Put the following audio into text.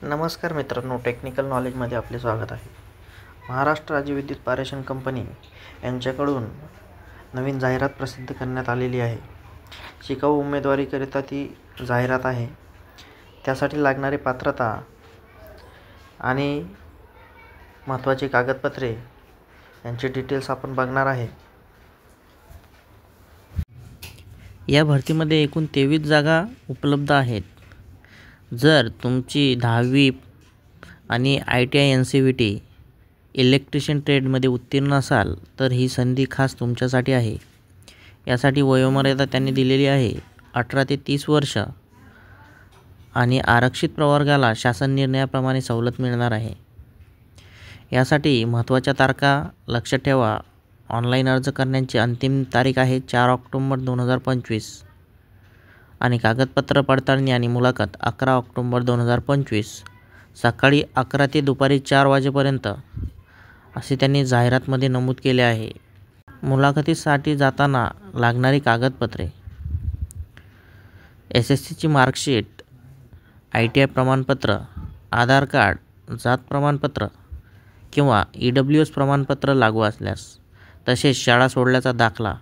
नमस्कार मित्रांनो, टेक्निकल नॉलेजमध्ये आपले स्वागत आहे. महाराष्ट्र राज्य विद्युत पारेषण कंपनी यांच्याकडून नवीन जाहिरात प्रसिद्ध करण्यात आलेली आहे. शिकाऊ उमेदवारीकरिता ती जाहिरात आहे. त्यासाठी लागणारी पात्रता आणि महत्त्वाची कागदपत्रे यांचे डिटेल्स आपण बघणार आहे. या भरतीमध्ये एकूण 23 जागा उपलब्ध आहेत. जर तुमची 10वी आणि ITI NCVT इलेक्ट्रिशियन ट्रेडमध्ये उत्तीर्ण असाल तर ही संधी खास तुमच्यासाठी आहे. यासाठी वयोमर्यादा त्यांनी दिलेली आहे 18 ते 30 वर्ष आणि आरक्षित प्रवर्गाला शासन निर्णयाप्रमाणे सवलत मिळणार आहे. यासाठी महत्त्वाच्या तारखा लक्षात ठेवा. ऑनलाईन अर्ज करण्याची अंतिम तारीख आहे 4 ऑक्टोबर 2025 आणि कागदपत्र पडताळणी आणि मुलाखत 11 ऑक्टोबर 2025 सकाळी 11 ते दुपारी 4 वाजेपर्यंत असे त्यांनी जाहिरातमध्ये नमूद केले आहे. मुलाखतीसाठी जाताना लागणारी कागदपत्रे: SSCची मार्कशीट, ITI प्रमाणपत्र, आधार कार्ड, जात प्रमाणपत्र किंवा EWS प्रमाणपत्र लागू असल्यास, तसेच शाळा सोडल्याचा दाखला